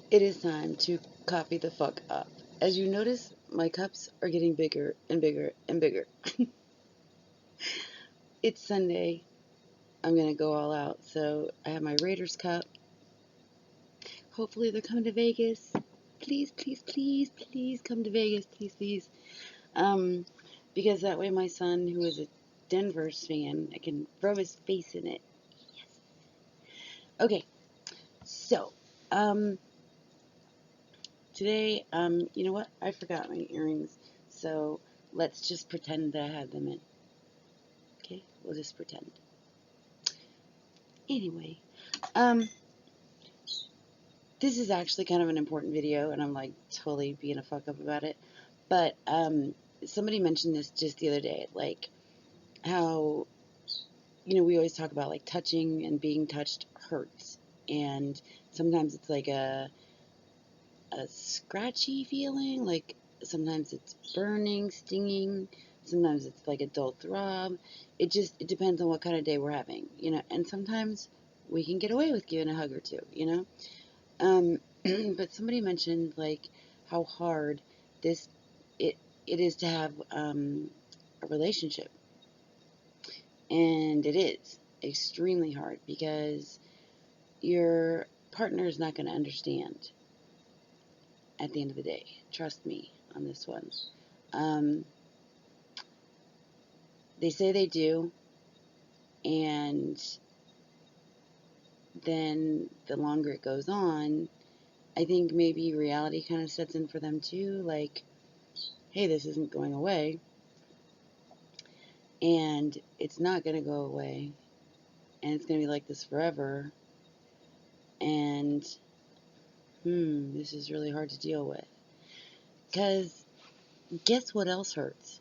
It is time to coffee the fuck up. As you notice, my cups are getting bigger and bigger and bigger. It's Sunday. I'm going to go all out. So I have my Raiders cup. Hopefully they're coming to Vegas. Please, please, please, please come to Vegas. Please, please. Um, because that way my son, who is a Denver's fan, I can throw his face in it. Yes. Okay. So, um, today, you know what? I forgot my earrings. So let's just pretend that I had them in. Okay, we'll just pretend. Anyway, um, this is actually kind of an important video, and I'm like totally being a fuck up about it. But somebody mentioned this just the other day, like how we always talk about like touching and being touched hurts, and sometimes it's like a scratchy feeling, like sometimes it's burning, stinging, sometimes it's like a dull throb. It depends on what kind of day we're having. And sometimes we can get away with giving a hug or two. But somebody mentioned like how hard this it it is to have a relationship, and it is extremely hard because your partner is not going to understand at the end of the day. Trust me on this one. Um, they say they do, and then the longer it goes on, I think maybe reality kind of sets in for them too. Like, hey, this isn't going away, and it's not going to go away, and it's going to be like this forever, and this is really hard to deal with. Because guess what else hurts?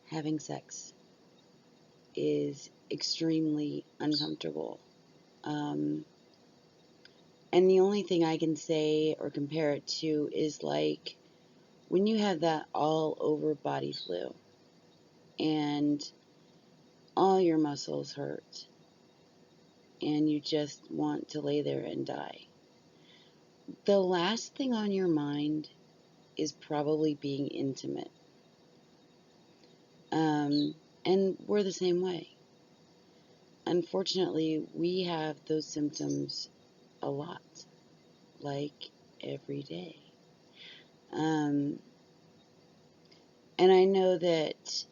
Having sex is extremely uncomfortable. Um, and the only thing I can say or compare it to is like when you have that all over body flu and all your muscles hurt and you just want to lay there and die. The last thing on your mind is probably being intimate. And we're the same way. Unfortunately, we have those symptoms a lot, like every day. Um, and I know that,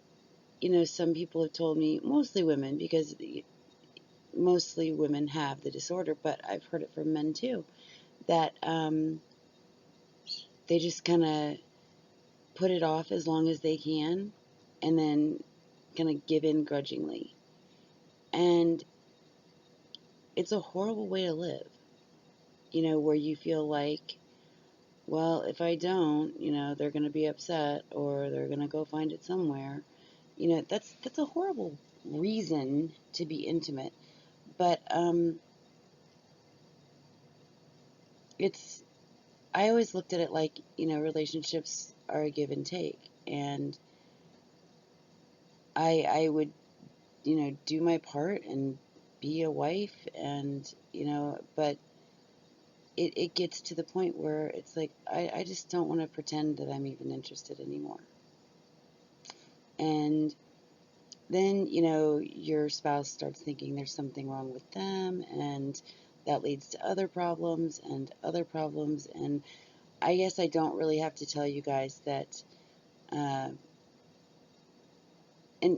some people have told me, mostly women, because mostly women have the disorder, but I've heard it from men too, that they just kind of put it off as long as they can and then kind of give in grudgingly. And it's a horrible way to live, where you feel like, well, if I don't, they're going to be upset or they're going to go find it somewhere. That's a horrible reason to be intimate. But it's I always looked at it like, relationships are a give and take. And I would, do my part and be a wife and, but it gets to the point where it's like, I just don't want to pretend that I'm even interested anymore. And then, your spouse starts thinking there's something wrong with them, and that leads to other problems and other problems. And I guess I don't really have to tell you guys that, and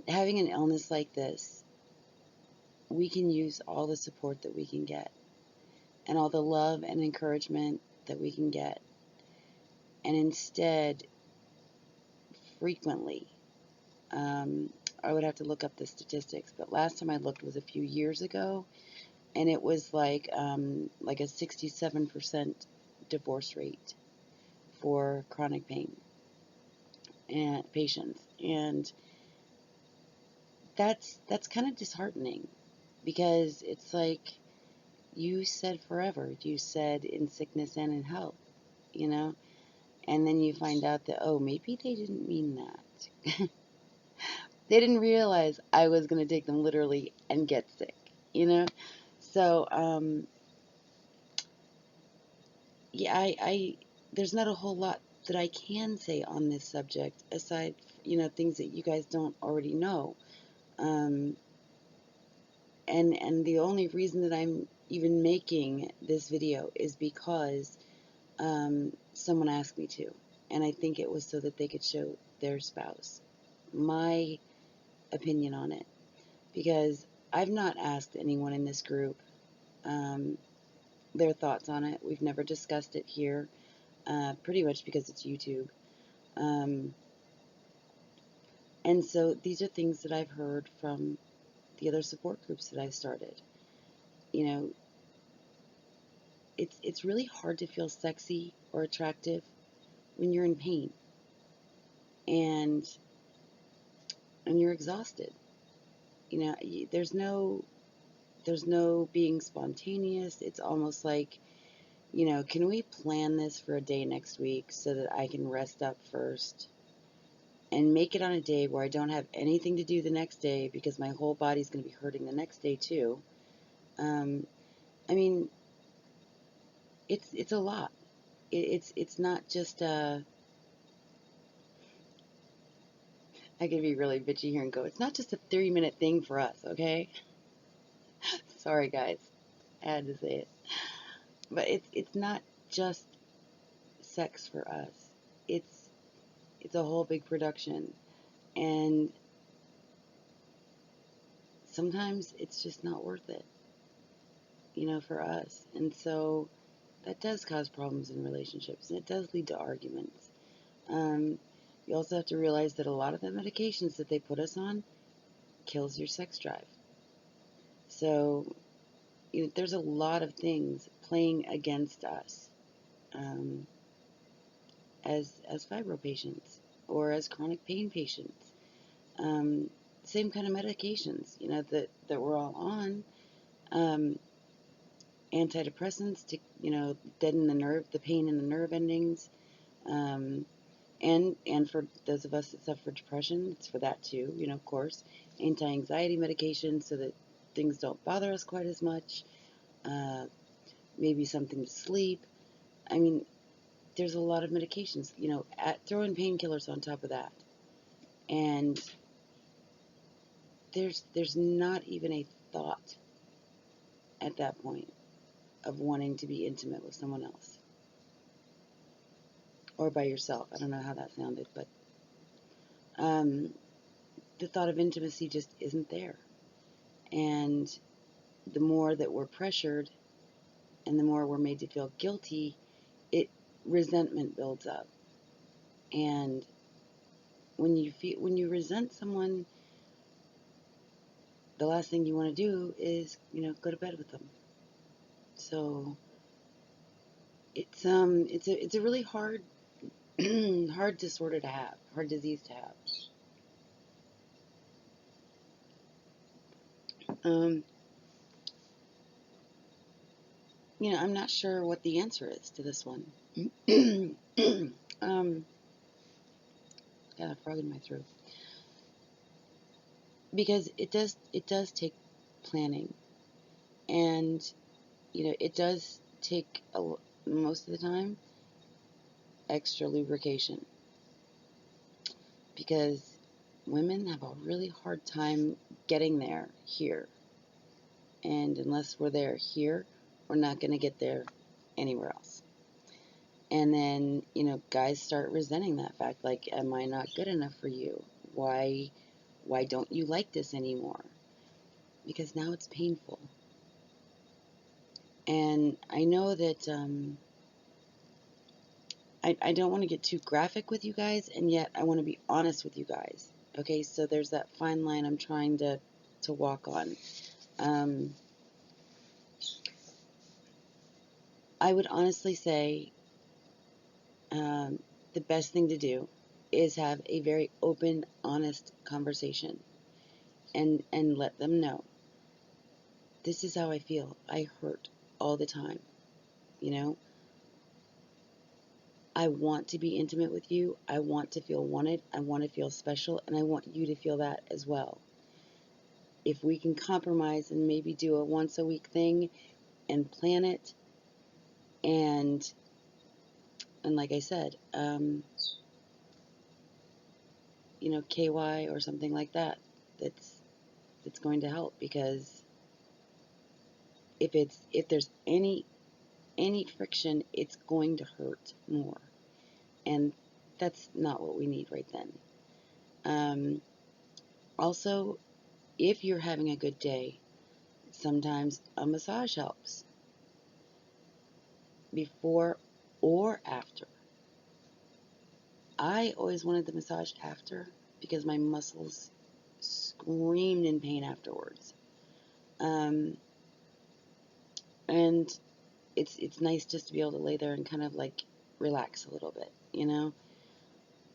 having an illness like this, we can use all the support that we can get and all the love and encouragement that we can get. And instead, frequently, I would have to look up the statistics, but last time I looked was a few years ago, and it was like a 67% divorce rate for chronic pain and patients. And that's kind of disheartening because it's like you said forever. You said in sickness and in health, you know? And then you find out that, oh, maybe they didn't mean that. They didn't realize I was going to take them literally and get sick, you know? So, yeah, there's not a whole lot that I can say on this subject aside, things that you guys don't already know. Um, and the only reason that I'm even making this video is because someone asked me to, and I think it was so that they could show their spouse my opinion on it, because I've not asked anyone in this group um, their thoughts on it. We've never discussed it here, pretty much because it's YouTube. Um, and so these are things that I've heard from the other support groups that I've started. You know, it's really hard to feel sexy or attractive when you're in pain and you're exhausted. There's no being spontaneous. It's almost like, can we plan this for a day next week so that I can rest up first and make it on a day where I don't have anything to do the next day because my whole body's going to be hurting the next day too. Um, I mean, it's a lot. It's not just I could be really bitchy here and go, it's not just a 30-minute thing for us, okay? Sorry guys, I had to say it. But it's not just sex for us. It's it's a whole big production, and sometimes it's just not worth it, for us. And so that does cause problems in relationships, and it does lead to arguments. Um, you also have to realize that a lot of the medications that they put us on kills your sex drive. So there's a lot of things playing against us um, as fibro patients or as chronic pain patients. Um, Same kind of medications, that we're all on. Um, Antidepressants to, deaden the pain in the nerve endings. Um, and for those of us that suffer depression, it's for that too, of course. Anti-anxiety medications so that things don't bother us quite as much. Uh, Maybe something to sleep. I mean, there's a lot of medications, throw in painkillers on top of that. And there's not even a thought at that point of wanting to be intimate with someone else or by yourself. I don't know how that sounded, but um, the thought of intimacy just isn't there. And the more that we're pressured and the more we're made to feel guilty, resentment builds up. And when you resent someone, the last thing you want to do is, go to bed with them. So it's a really hard hard disorder to have, hard disease to have. Um, I'm not sure what the answer is to this one. Got a frog in my throat. Because it does take planning, and it does take most of the time extra lubrication, because women have a really hard time getting there here, and unless we're there here, we're not going to get there anywhere else. And then guys start resenting that fact, like, am I not good enough for you? Why don't you like this anymore? Because now it's painful. And I know that I don't want to get too graphic with you guys, and yet I want to be honest with you guys. Okay, so there's that fine line I'm trying to walk on. I would honestly say the best thing to do is have a very open, honest conversation, and let them know, this is how I feel. I hurt all the time. I want to be intimate with you. I want to feel wanted. I want to feel special, and I want you to feel that as well. If we can compromise and maybe do a once a week thing and plan it and And like I said, KY or something like that, that's going to help, because if there's any friction, it's going to hurt more, and that's not what we need right then. Also, if you're having a good day, sometimes a massage helps, before or after. I always wanted the massage after, because my muscles screamed in pain afterwards. Um, and it's nice just to be able to lay there and kind of like relax a little bit, you know?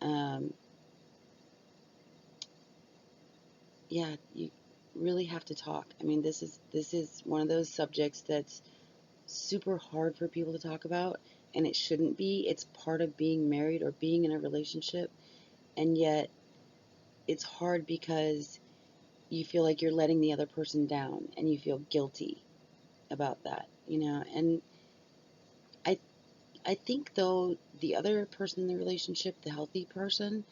Um, yeah, you really have to talk. I mean, this is one of those subjects that's super hard for people to talk about, and it shouldn't be. It's part of being married or being in a relationship, and yet it's hard because you feel like you're letting the other person down, and you feel guilty about that. And I I think, though, the other person in the relationship, the healthy person,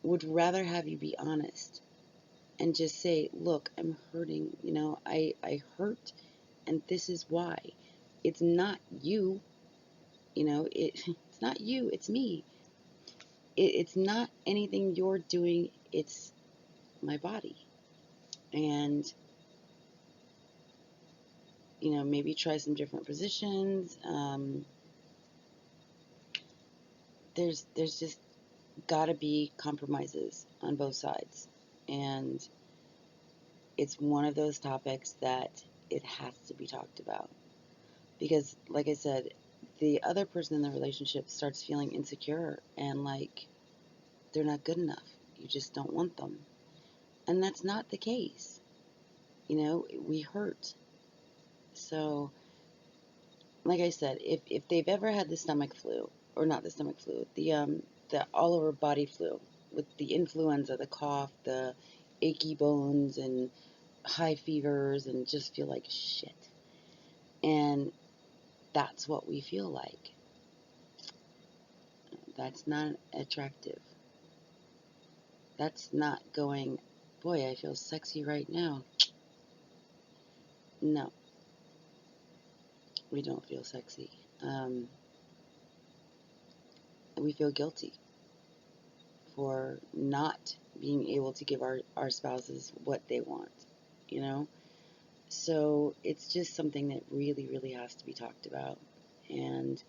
would rather have you be honest and just say, look, I'm hurting, I hurt, and this is why. It's not you, it's not you, it's me. It's not anything you're doing, it's my body. And, maybe try some different positions. There's just got to be compromises on both sides. And it's one of those topics that it has to be talked about. Because, like I said, the other person in the relationship starts feeling insecure and like they're not good enough. You just don't want them. And that's not the case. We hurt. So, like I said, if they've ever had the stomach flu, or not the stomach flu, the all over body flu, with the influenza, the cough, the achy bones, and high fevers, and just feel like shit. And that's what we feel like. That's not attractive. That's not going, boy, I feel sexy right now. No, we don't feel sexy. Um, we feel guilty for not being able to give our spouses what they want, you know? So it's just something that really, really has to be talked about. And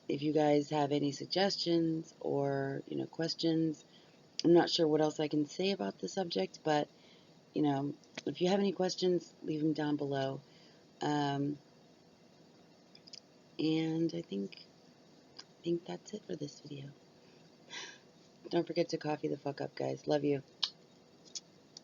if you guys have any suggestions or, questions, I'm not sure what else I can say about the subject, but, if you have any questions, leave them down below. And I think that's it for this video. Don't forget to coffee the fuck up, guys. Love you.